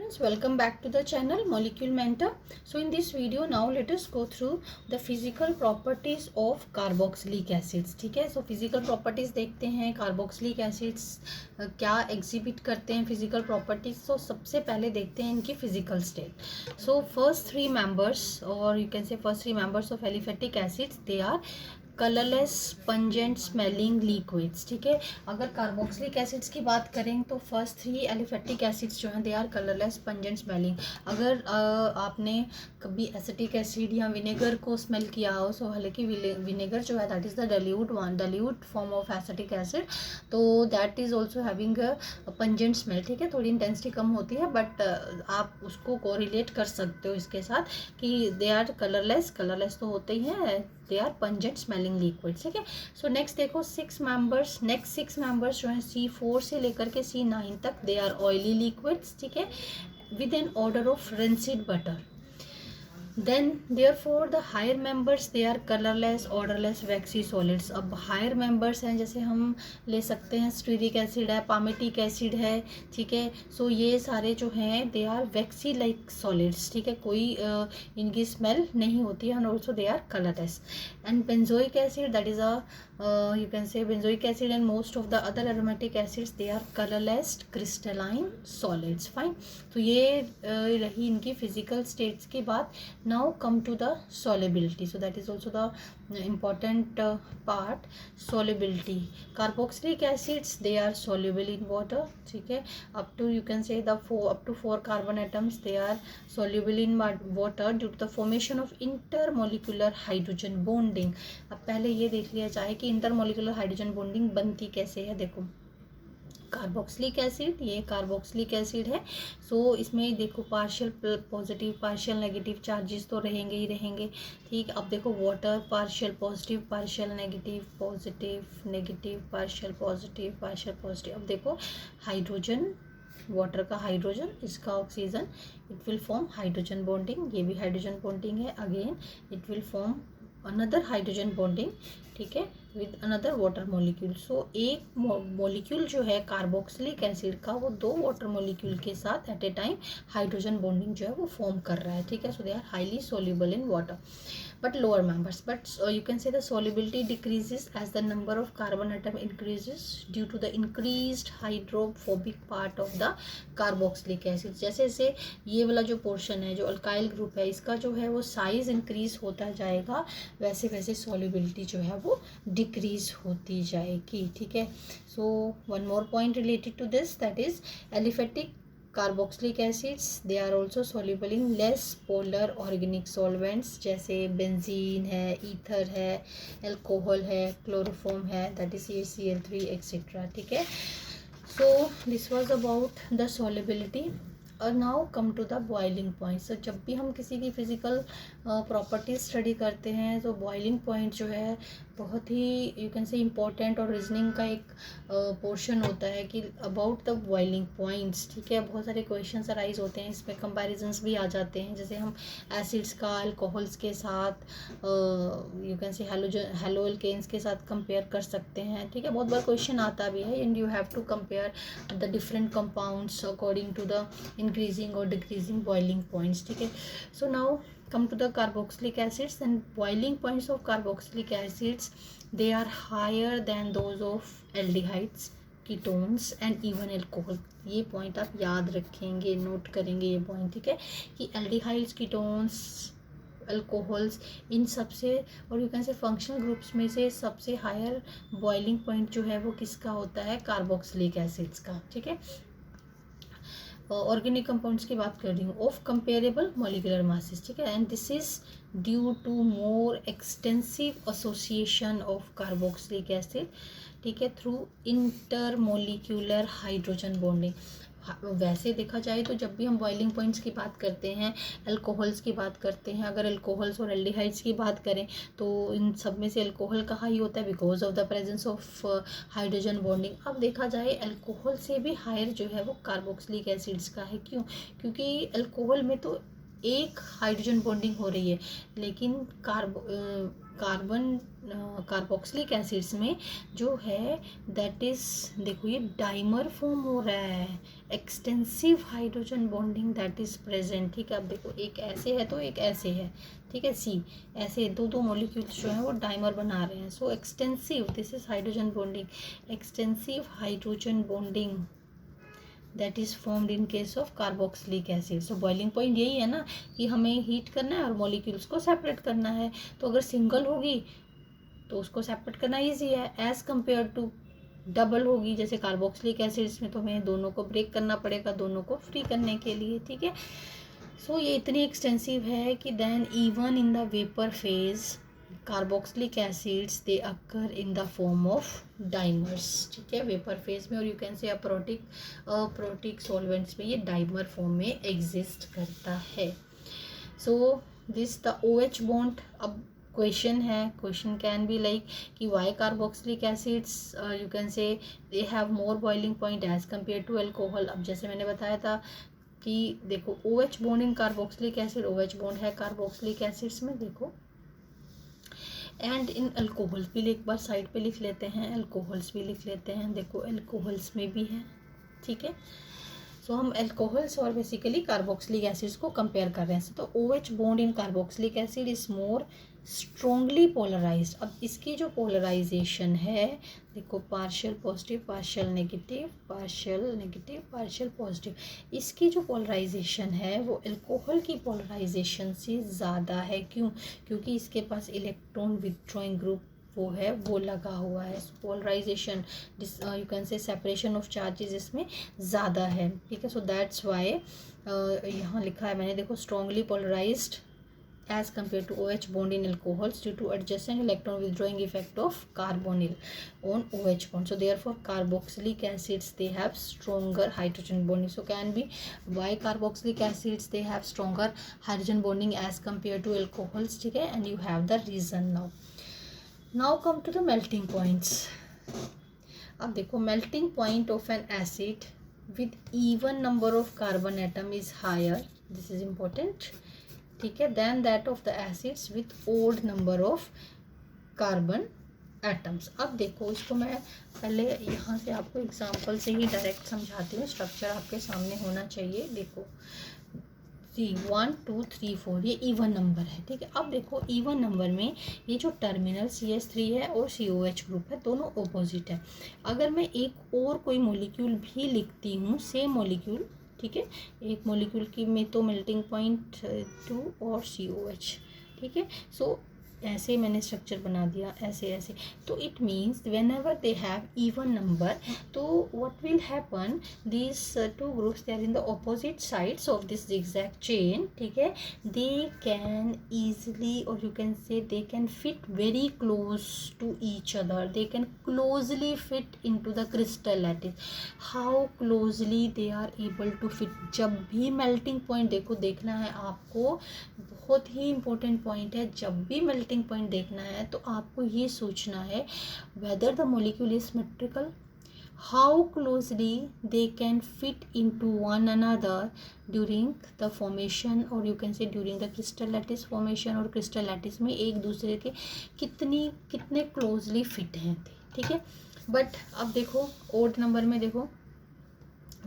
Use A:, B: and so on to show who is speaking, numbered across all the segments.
A: friends, welcome back to the channel Molecule Mentor. So in this video now let us go through the physical properties of carboxylic acids. ठीक है, so physical properties देखते हैं carboxylic acids क्या exhibit करते हैं physical properties. So सबसे पहले देखते हैं इनकी physical state. So first three members or you can say first three members of aliphatic acids, they are colourless pungent smelling liquids. ठीक है, अगर कार्बोक्सिलिक एसिड्स की बात करें तो फर्स्ट थ्री एलिफेटिक एसिड्स जो हैं they are colourless pungent smelling. अगर आपने कभी एसिटिक एसिड या विनेगर को स्मेल किया हो, सो हालांकि विनेगर जो है that is the dilute form of acetic acid, तो that is also having a pungent smell. ठीक है, थोड़ी इंटेंसिटी कम होती है बट आप उसको कोरिलेट कर सकते हो इसके साथ कि दे आर कलरलेस तो होते ही हैं, they are pungent smelling liquids. ठीक है, सो नेक्स्ट देखो नेक्स्ट सिक्स मेंबर्स जो हैं C4 से लेकर के C9 तक दे आर ऑयली लिक्विड्स. ठीक है, with an order of rancid butter. Then therefore the higher members they are colorless, odorless, waxy solids. अब higher members हैं जैसे हम ले सकते हैं स्टीरिक एसिड है, पामेटिक एसिड है. ठीक है, सो ये सारे जो हैं they are waxy like solids. ठीक है, कोई इनकी स्मेल नहीं होती है and also they are colourless. And benzoic acid that is you can say benzoic acid and most of the other aromatic acids they are colorless crystalline solids. Fine, तो ये रही इनकी physical states की बात. Now come to the solubility. So that is also the important part, solubility. Carboxylic acids they are soluble in water. ठीक है, up to you can say up to 4 carbon atoms they are soluble in water due to the formation of intermolecular hydrogen bonding. अब पहले ये देख लिया जाए कि intermolecular hydrogen bonding बनती कैसे है. देखो कार्बोक्सिलिक एसिड, ये कार्बोक्सिलिक एसिड है. सो इसमें देखो partial positive partial negative charges तो रहेंगे ही रहेंगे. ठीक, अब देखो water partial positive partial negative positive negative partial positive. अब देखो हाइड्रोजन, वाटर का हाइड्रोजन, इसका oxygen, it will form hydrogen bonding. ये भी हाइड्रोजन बॉन्डिंग है. Again it will form another hydrogen bonding. ठीक है, विद अनदर वाटर मॉलिक्यूल. सो एक मॉलिक्यूल जो है कार्बोक्सिलिक एसिड का वो दो वाटर मॉलिक्यूल के साथ at a time hydrogen bonding जो है वो फॉर्म कर रहा है. ठीक है, so they are highly soluble in water but lower members. But you can say the solubility decreases as the number of carbon atom increases due to the increased hydrophobic part of the carboxylic acid. जैसे जैसे ये वाला जो portion है जो alkyl group है इसका जो है वो साइज इंक्रीज होता जाएगा, वैसे वैसे solubility जो है वो डिक्रीज होती जाएगी. ठीक है, so one more point related to this, that is aliphatic carboxylic acids they are also soluble in less polar organic solvents जैसे बेंजीन है, ईथर है, एल्कोहल है, क्लोरोफॉर्म है, दैट इज CaCl3 एक्सेट्रा. ठीक है, so this was about the solubility. और now come to the boiling point. So जब भी हम किसी की फिजिकल प्रॉपर्टीज स्टडी करते हैं तो बॉइलिंग पॉइंट जो है बहुत ही यू कैन से इम्पोर्टेंट और रीजनिंग का एक पोर्शन होता है कि अबाउट द बॉइलिंग पॉइंट्स. ठीक है, बहुत सारे क्वेश्चंस अराइज होते हैं, इसमें कंपैरिजंस भी आ जाते हैं. जैसे हम एसिड्स का अल्कोहल्स के साथ you can say haloalkanes के साथ कंपेयर कर सकते हैं. ठीक है, बहुत बार क्वेश्चन आता भी है and you have to compare the different compounds according to the increasing or decreasing boiling points. ठीक है, so now come to the carboxylic acids. And boiling points of carboxylic acids they are higher than those of aldehydes, ketones and even alcohol. ये point आप याद रखेंगे, note करेंगे ये point. ठीक है, कि एल्डिहाइड्स, कीटोन्स, अल्कोहल्स, इन सबसे और यू कैन से फंक्शनल ग्रुप्स में से सबसे हायर बॉइलिंग पॉइंट जो है वो किसका होता है, कार्बोक्सिलिक एसिड्स का. ठीक है, ऑर्गेनिक कंपाउंड्स की बात कर रही हूँ ऑफ कंपेरेबल मॉलिक्यूलर मासेस. ठीक है, and this is due to more extensive association of carboxylic acid. ठीक है, थ्रू इंटरमोलिक्यूलर हाइड्रोजन बॉन्डिंग. वैसे देखा जाए तो जब भी हम बॉइलिंग पॉइंट्स की बात करते हैं, अल्कोहल्स की बात करते हैं, अगर अल्कोहल्स और एल्डिहाइड्स की बात करें तो इन सब में से अल्कोहल कहा ही होता है because of the presence of hydrogen bonding. अब देखा जाए अल्कोहल से भी हायर जो है वो कार्बोक्सिलिक एसिड्स का है. क्यों? क्योंकि अल्कोहल में तो एक हाइड्रोजन बॉन्डिंग हो रही है, लेकिन कार्बोक्सिलिक एसिड्स में जो है दैट इज, देखो ये डाइमर फॉर्म हो रहा है, extensive hydrogen bonding that is present. ठीक है, अब देखो एक ऐसे है तो एक ऐसे है, ठीक है, सी ऐसे दो मॉलिक्यूल्स जो है वो डाइमर बना रहे हैं। So extensive, this is hydrogen bonding, extensive hydrogen bonding that is formed in case of carboxylic acid. So boiling point यही है ना कि हमें हीट करना है और मॉलिक्यूल्स को सेपरेट करना है। तो अगर सिंगल होगी तो उसको सेपरेट करना ईजी है एज कम्पेयर टू डबल होगी, जैसे कार्बोक्सिलिक एसिड्स में तो हमें दोनों को ब्रेक करना पड़ेगा दोनों को फ्री करने के लिए। ठीक है, सो ये इतनी एक्सटेंसिव है कि then even in the vapour phase carboxylic acids they occur in the form of dimers. ठीक है, वेपर फेज में और you can say aprotic solvents में ये डाइमर फॉर्म में एग्जिस्ट करता है। So this the OH bond. अब क्वेश्चन कैन बी लाइक कि why carboxylic acids you can say they have more boiling point as compare to alcohol. अब जैसे मैंने बताया था कि देखो OH bond in carboxylic acid, OH bond है कार्बोक्सिलिक एसिड्स में, देखो एंड इन अल्कोहल्स भी एक बार साइड पे लिख लेते हैं, अल्कोहल्स भी लिख लेते हैं, देखो अल्कोहल्स में भी है। ठीक है, सो हम अल्कोहल्स और बेसिकली कार्बोक्सिलिक एसिड्स को कंपेयर कर रहे हैं। तो OH bond in carboxylic acid is more strongly polarised. अब इसकी जो पोलराइजेशन है देखो, partial positive partial negative partial negative partial positive, इसकी जो पोलराइजेशन है वो अल्कोहल की पोलराइजेशन से ज़्यादा है। क्यों? क्योंकि इसके पास इलेक्ट्रॉन विथड्रॉइंग ग्रुप वो है, वो लगा हुआ है। Polarisation you can say separation of charges इसमें ज़्यादा है। ठीक है, सो दैट्स वाई यहाँ लिखा है मैंने, देखो strongly polarised as compared to OH bond in alcohols due to adjacent electron withdrawing effect of carbonyl on OH bond. So therefore carboxylic acids they have stronger hydrogen bonding. So can be why carboxylic acids they have stronger hydrogen bonding as compared to alcohols. ठीक है, and you have the reason now. Now come to the melting points. अब देखो melting point of an acid with even number of carbon atom is higher. This is important. ठीक है, then that of the acids with odd number of carbon atoms. अब देखो इसको मैं पहले यहाँ से आपको एग्जांपल से ही डायरेक्ट समझाती हूँ, स्ट्रक्चर आपके सामने होना चाहिए। देखो 1 2 3 4 ये इवन नंबर है। ठीक है, अब देखो इवन नंबर में ये जो टर्मिनल CH3 है और COH ग्रुप है दोनों ऑपोजिट है। अगर मैं एक और कोई मॉलिक्यूल भी लिखती हूँ सेम मॉलिक्यूल, ठीक है, एक मॉलिक्यूल की में तो मेल्टिंग पॉइंट 2 और COH। ठीक है, सो ऐसे मैंने स्ट्रक्चर बना दिया ऐसे ऐसे, तो it means whenever they have even number तो what will happen, this two groups they are in the opposite sides of this zigzag चेन। ठीक है, दे कैन ईजिली और you can say they can fit very close to each other, they can closely fit in to the crystal lattice. How closely they are able to fit, जब भी melting point देखो देखना है आपको, बहुत ही important point है, जब भी मेल्टिंग पॉइंट देखना है तो आपको ये सोचना है whether the molecule is symmetrical, how closely they can fit into one another during the formation और you can say during the crystal lattice formation, और क्रिस्टल लैटिस में एक दूसरे के कितने क्लोजली फिट हैं। ठीक है, बट अब देखो ओड नंबर में देखो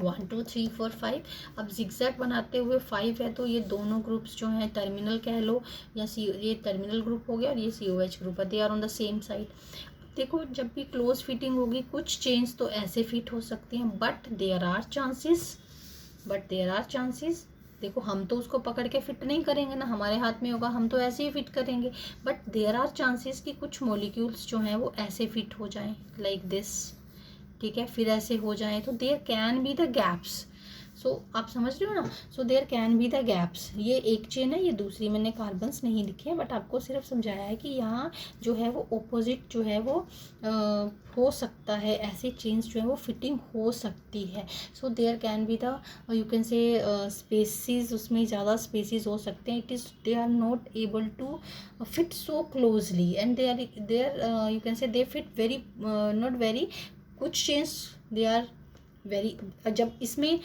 A: 1 2 3 4 5, अब जिगजैग बनाते हुए 5 है तो ये दोनों ग्रुप्स जो हैं टर्मिनल कह लो या ये टर्मिनल ग्रुप हो गया और ये COH ग्रुप है, they are on the same side. देखो जब भी क्लोज फिटिंग होगी कुछ चेन्स तो ऐसे फिट हो सकती हैं, बट देयर आर चांसेस, देखो हम तो उसको पकड़ के फिट नहीं करेंगे ना, हमारे हाथ में होगा हम तो ऐसे ही फिट करेंगे, बट देयर आर चांसेस कि कुछ मॉलिक्यूल्स जो हैं वो ऐसे फिट हो जाएं लाइक दिस। ठीक है, फिर ऐसे हो जाए तो there can be the gaps. So आप समझ रहे हो ना, so there can be the gaps. ये एक चेन है, ये दूसरी मैंने कार्बन्स नहीं लिखे हैं, बट आपको सिर्फ समझाया है कि यहाँ जो है वो ऑपोजिट जो है वो हो सकता है, ऐसे चेन्स जो है वो फिटिंग हो सकती है। So there can be the you can say spaces, उसमें ज़्यादा स्पेसिस हो सकते हैं, it is they are not able to fit so closely and they are you can say they fit very not very, कुछ chains they are very, जब इसमें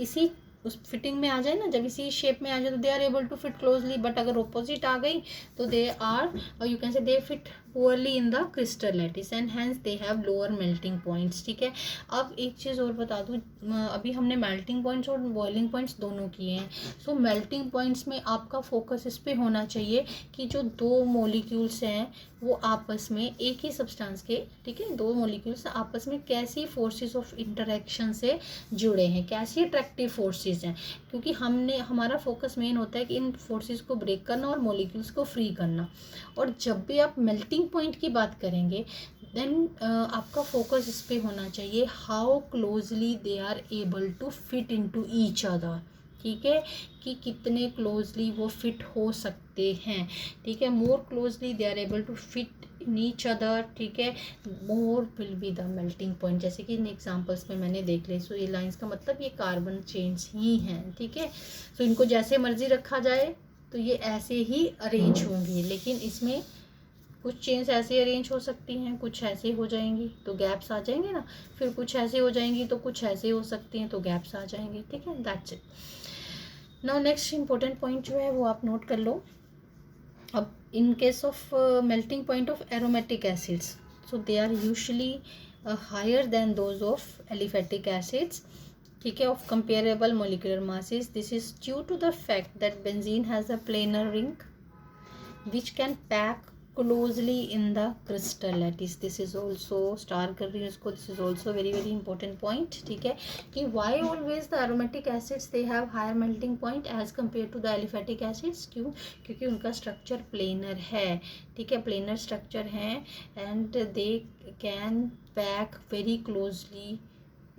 A: इसी उस फिटिंग में आ जाए ना, जब इसी शेप में आ जाए तो they are able to fit closely, but अगर ऑपोजिट आ गई तो they are, you can say they fit poorly in the crystal lattice and hence they have lower melting points. ठीक है, अब एक चीज़ और बता दूँ, अभी हमने मेल्टिंग पॉइंट्स और बॉइलिंग पॉइंट्स दोनों किए हैं। सो मेल्टिंग पॉइंट्स में आपका फोकस इस पे होना चाहिए कि जो दो मॉलिक्यूल्स हैं वो आपस में एक ही सब्सटेंस के, ठीक है, दो मॉलिक्यूल्स आपस में कैसी फोर्सेस ऑफ इंटरेक्शन से जुड़े हैं, कैसी अट्रैक्टिव फोर्सेस हैं, क्योंकि हमारा फोकस मेन होता है कि इन फोर्सेस को ब्रेक करना और मॉलिक्यूल्स को फ्री करना। और जब भी आप मेल्टिंग पॉइंट की बात करेंगे देन आपका फोकस इस पे होना चाहिए how closely they are able to fit into each other. ठीक है, कि कितने क्लोजली वो फिट हो सकते हैं। ठीक है, more closely they are able to fit in each other. ठीक है, more will be the melting point, जैसे कि इन एग्जांपल्स में मैंने देख ली। सो ये लाइंस का मतलब ये कार्बन चेन्स ही हैं। ठीक है, सो इनको जैसे मर्जी रखा जाए तो ये ऐसे ही अरेंज होंगी, लेकिन इसमें कुछ चेन्स ऐसे अरेंज हो सकती हैं, कुछ ऐसे हो जाएंगी तो गैप्स आ जाएंगे ना, फिर कुछ ऐसे हो जाएंगी तो कुछ ऐसे हो सकती हैं तो गैप्स आ जाएंगे। ठीक है, that's it. Now next important point जो है वो आप नोट कर लो। अब in case of melting point of aromatic acids, so they are usually higher than those of aliphatic acids. ठीक है, of comparable molecular masses. This is due to the fact that benzene has a planar ring which can pack closely in the crystal lattice. This is also star कर रही हूँ इसको, this is also very very important point. ठीक है, कि why always the aromatic acids they have higher melting point as compared to the aliphatic acids? क्यों? क्योंकि उनका स्ट्रक्चर प्लेनर है। ठीक है, प्लेनर स्ट्रक्चर है and they can pack very closely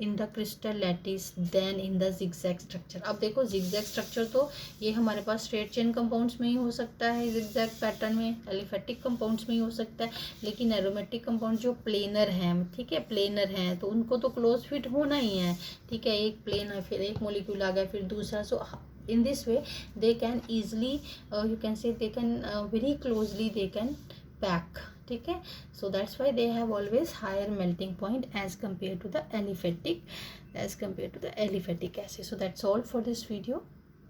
A: in the crystal lattice than in the zigzag structure. अब देखो zigzag structure तो ये हमारे पास स्ट्रेट चेन कंपाउंड्स में ही हो सकता है, जिगजैग पैटर्न में एलिफेटिक कंपाउंड्स में ही हो सकता है, लेकिन एरोमेटिक कंपाउंड जो प्लेनर हैं, ठीक है, प्लेनर हैं तो उनको तो क्लोज फिट होना ही है। ठीक है, एक प्लेन है, फिर एक मॉलिक्यूल आ गया, फिर दूसरा। सो in this way they can easily you can say they can very closely they can pack. ठीक है, so that's why they have always higher melting point as compared to the aliphatic acid. So that's all for this video.